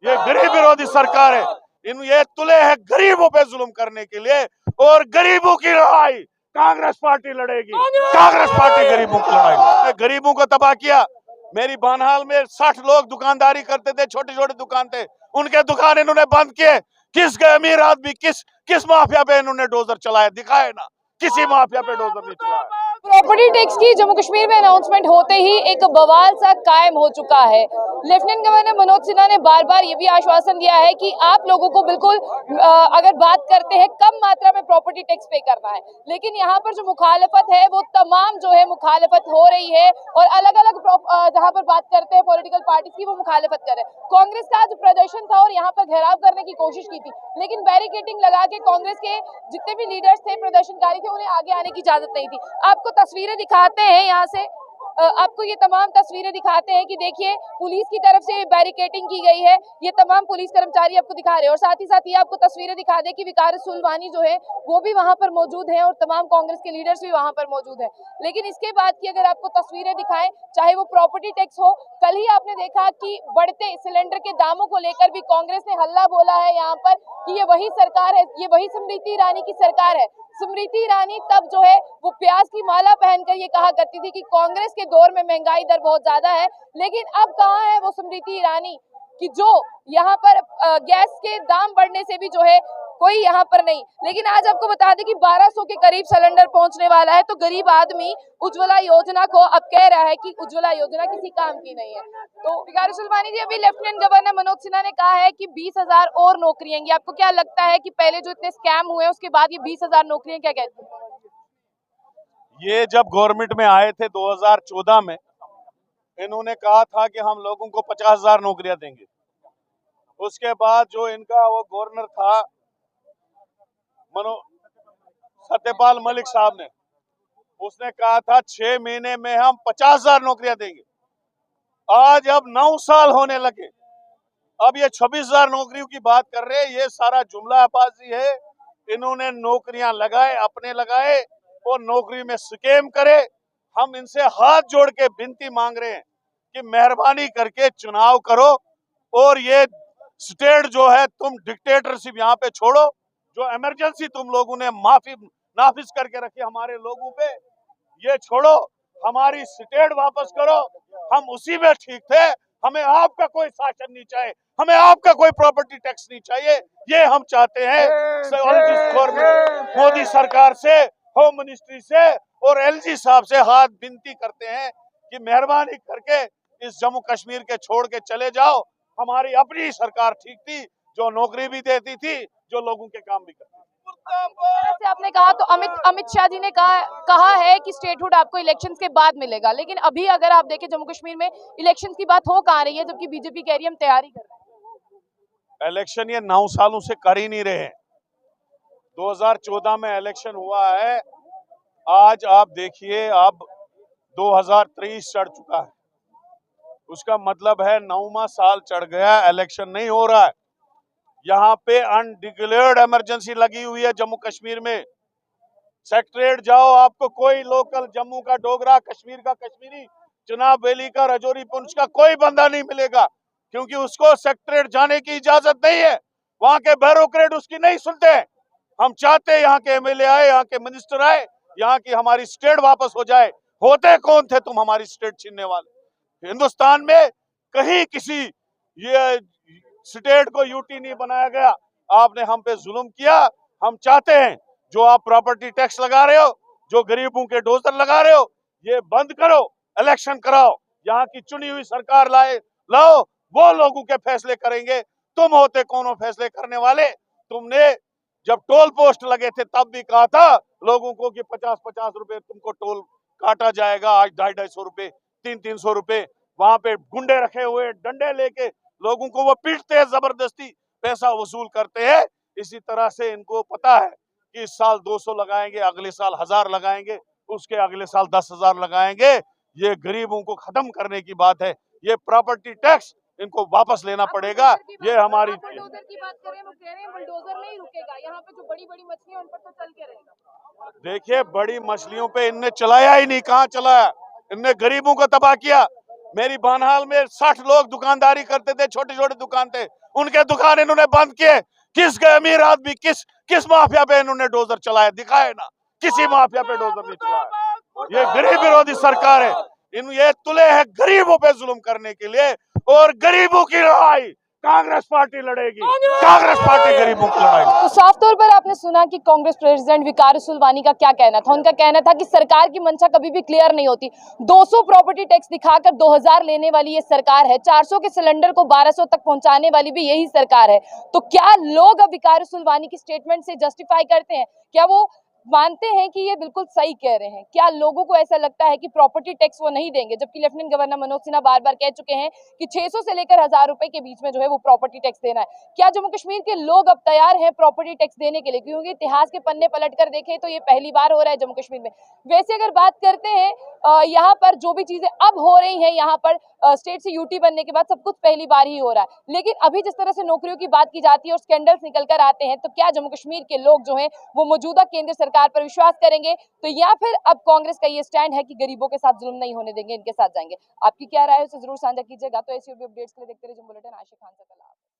ये गरीब विरोधी सरकार है। ये तुले है गरीबों पे जुल्म करने के लिए, और गरीबों की लड़ाई कांग्रेस पार्टी लड़ेगी। कांग्रेस पार्टी गरीबों की लड़ाई, गरीबों को तबाह किया। मेरी बानहाल में 60 लोग दुकानदारी करते थे, छोटी छोटी दुकान थे, उनके दुकान इन्होंने बंद किए। किस अमीर आदमी, किस माफिया पे इन्होंने डोजर चलाया? दिखाए ना, किसी माफिया पे डोजर नहीं चलाया। प्रॉपर्टी टैक्स की जम्मू कश्मीर में अनाउंसमेंट होते ही एक बवाल सा कायम हो चुका है। लेफ्टिनेंट गवर्नर मनोज सिन्हा ने बार बार ये भी आश्वासन दिया है कि आप लोगों को बिल्कुल अगर बात करते हैं कम मात्रा में प्रॉपर्टी टैक्स पे करना है, लेकिन यहाँ पर जो मुखालफत है वो तमाम जो है मुखालफत हो रही है, और अलग अलग जहाँ पर बात करते हैं पॉलिटिकल पार्टी की वो मुखालफत कर रहे हैं। कांग्रेस का आज प्रदर्शन था और यहाँ पर घेराव करने की कोशिश की थी, लेकिन बैरिकेडिंग लगा के कांग्रेस के जितने भी लीडर्स थे, प्रदर्शनकारी थे, उन्हें आगे आने की इजाजत नहीं थी। आपको तस्वीरें दिखाते हैं यहाँ से, आपको ये तमाम तस्वीरें दिखाते हैं कि देखिए पुलिस की तरफ से बैरिकेडिंग की गई है। ये तमाम पुलिस कर्मचारी आपको दिखा रहे हैं, और साथ ही साथ ये आपको तस्वीरें दिखा दे कि विकास सुलवानी जो है वो भी वहां पर मौजूद है, और तमाम कांग्रेस के लीडर्स भी वहां पर मौजूद है। लेकिन इसके बाद की अगर आपको तस्वीरें दिखाएं, चाहे वो प्रॉपर्टी टैक्स हो, कल ही आपने देखा कि बढ़ते सिलेंडर के दामों को लेकर भी कांग्रेस ने हल्ला बोला है यहाँ पर कि ये वही सरकार है, ये वही स्मृति ईरानी की सरकार है। स्मृति ईरानी तब जो है वो प्याज की माला पहनकर ये कहा करती थी कि कांग्रेस के दौर में महंगाई दर बहुत ज्यादा है, लेकिन अब कहाँ है वो स्मृति ईरानी कि जो यहाँ पर गैस के दाम बढ़ने से भी जो है कोई यहाँ पर नहीं। लेकिन आज आपको बता दें कि 1200 के करीब सिलेंडर पहुंचने वाला है, तो गरीब आदमी उज्ज्वला योजना को अब कह रहा है कि उज्ज्वला योजना किसी काम की नहीं है। तो विकास सुलवानी जी, अभी लेफ्टिनेंट गवर्नर मनोज सिन्हा ने कहा है कि 20,000 और नौकरियां। आपको क्या लगता है कि पहले जो इतने स्कैम हुए उसके बाद ये 20,000 नौकरियां, क्या कहते हैं? ये जब गवर्नमेंट में आए थे 2014 में, इन्होंने कहा था कि हम लोगों को 50,000 नौकरियां देंगे। उसके बाद जो इनका वो गवर्नर था सत्यपाल मलिक साहब ने, उसने कहा था 6 महीने में हम 50,000 नौकरियां देंगे। आज अब 9 साल होने लगे, अब ये 26,000 नौकरियों की बात कर रहे हैं। ये सारा जुमलाबाजी है। इन्होंने नौकरियां लगाए, अपने लगाए, और नौकरी में स्कैम करे। हम इनसे हाथ जोड़ के विनती मांग रहे हैं कि मेहरबानी करके चुनाव करो, और ये स्टेट जो है तुम डिक्टेटरशिप यहाँ पे छोड़ो। जो इमरजेंसी तुम लोगों ने नाफिज करके रखी हमारे लोगों पे, ये छोड़ो, हमारी स्टेट वापस करो। हम उसी में ठीक थे। हमें आपका कोई शासन नहीं चाहिए, हमें आपका कोई प्रॉपर्टी टैक्स नहीं चाहिए। ये हम चाहते हैं। मोदी सरकार से, होम मिनिस्ट्री से और एलजी साहब से हाथ विनती करते हैं कि मेहरबानी करके इस जम्मू कश्मीर के छोड़ के चले जाओ। हमारी अपनी सरकार ठीक थी, जो नौकरी भी देती थी, जो लोगों के काम भी करती थी। जैसे आपने कहा, तो अमित शाह जी ने कहा है कि स्टेटहुड आपको इलेक्शंस के बाद मिलेगा, लेकिन अभी अगर आप देखें जम्मू कश्मीर में इलेक्शंस की बात हो कहाँ रही है, जबकि बीजेपी कह रही है हम तैयारी कर रहे हैं। इलेक्शन ये 9 सालों से कर ही नहीं रहे हैं। 2014 में इलेक्शन हुआ है, आज आप देखिए अब 2023 चढ़ चुका है। उसका मतलब है 9वां साल चढ़ गया, इलेक्शन नहीं हो रहा है। यहाँ पे अनडिक्लेयर्ड इमरजेंसी लगी हुई है जम्मू कश्मीर में। सेक्रेटरीट जाओ, आपको कोई लोकल जम्मू का डोगरा, कश्मीर का कश्मीरी, चुनाव वैली का, रजौरी पुंछ का कोई बंदा नहीं मिलेगा, क्योंकि उसको सेक्रेटरीट जाने की इजाजत नहीं है। वहां के ब्यूरोक्रेट उसकी नहीं सुनते। हम चाहते हैं यहाँ के एमएलए आए, यहाँ के मिनिस्टर आए, यहाँ की हमारी स्टेट वापस हो जाए। होते कौन थे तुम हमारी स्टेट छीनने वाले? हिंदुस्तान में कहीं किसी ये स्टेट को यूटी नहीं बनाया गया। आपने हम पे जुल्म किया। हम चाहते हैं जो आप प्रॉपर्टी टैक्स लगा रहे हो, जो गरीबों के डोजर लगा रहे हो, ये बंद करो, इलेक्शन कराओ, यहाँ की चुनी हुई सरकार लाओ, वो लोगों के फैसले करेंगे। तुम होते कौन फैसले करने वाले? तुमने जब टोल पोस्ट लगे थे तब भी कहा था लोगों को कि 50-50 रुपए तुमको टोल काटा जाएगा। आज 250-250 रुपए, 300-300 रुपए। वहां पे गुंडे रखे हुए, डंडे लेके लोगों को वो पीटते हैं, जबरदस्ती पैसा वसूल करते हैं। इसी तरह से इनको पता है कि इस साल 200 लगाएंगे, अगले साल 1000 लगाएंगे, उसके अगले साल 10,000 लगाएंगे। ये गरीबों को खत्म करने की बात है। ये प्रॉपर्टी टैक्स इनको वापस लेना पड़ेगा। ये हमारी बुलडोजर की बात करें, वो कह रहे हैं बुलडोजर नहीं रुकेगा, यहाँ पे जो बड़ी-बड़ी मछलियां उन पर तो चल के रहेगा। देखिए, बड़ी मछलियों पे इनने चलाया ही नहीं। कहाँ चलाया? इनने गरीबों को तबाह किया। मेरी बानहाल में 60 लोग दुकानदारी करते थे, छोटे छोटे दुकान थे, उनके दुकान इन्होंने बंद किए। किस अमीर आदमी, किस माफिया पे इन्होंने डोजर चलाया, दिखाए ना, किसी माफिया पे डोजर नहीं चलाया। ये गरीब विरोधी सरकार है, ये तुले हैं गरीबों पे जुल्म करने के लिए, और गरीबों की लड़ाई कांग्रेस पार्टी लड़ेगी, कांग्रेस पार्टी गरीबों की लड़ाई। तो साफ तौर पर आपने सुना कि कांग्रेस प्रेसिडेंट विकार सुलवानी का क्या कहना था। उनका कहना था कि सरकार की मंशा कभी भी क्लियर नहीं होती। 200 प्रॉपर्टी टैक्स दिखाकर 2000 लेने वाली ये सरकार है, 400 के सिलेंडर को 1200 तक पहुंचाने वाली भी यही सरकार है। तो क्या लोग अब विकार सुलवानी की स्टेटमेंट से जस्टिफाई करते हैं? क्या वो मानते हैं कि ये बिल्कुल सही कह रहे हैं? क्या लोगों को ऐसा लगता है कि प्रॉपर्टी टैक्स वो नहीं देंगे, जबकि लेफ्टिनेंट गवर्नर मनोज सिन्हा बार बार कह चुके हैं कि 600 से लेकर 1000 रुपए के बीच में जो है वो प्रॉपर्टी टैक्स देना है? क्या जम्मू कश्मीर के लोग अब तैयार हैं प्रॉपर्टी टैक्स देने के लिए? क्योंकि इतिहास के पन्ने पलटकर देखें तो ये पहली बार हो रहा है जम्मू कश्मीर में। वैसे अगर बात करते हैं यहाँ पर जो भी चीजें अब हो रही हैं, यहाँ पर स्टेट से यूटी बनने के बाद सब कुछ पहली बार ही हो रहा है, लेकिन अभी जिस तरह से नौकरियों की बात की जाती है और स्कैंडल्स निकल कर आते हैं, तो क्या जम्मू कश्मीर के लोग जो हैं वो मौजूदा केंद्र सरकार पर विश्वास करेंगे, तो या फिर अब कांग्रेस का ये स्टैंड है कि गरीबों के साथ जुल्म नहीं होने देंगे, इनके साथ जाएंगे? आपकी क्या राय है उसे जरूर साझा कीजिएगा। तो ऐसी अपडेट्स के लिए देखते रहिए बुलेटिन। आशिक खान से।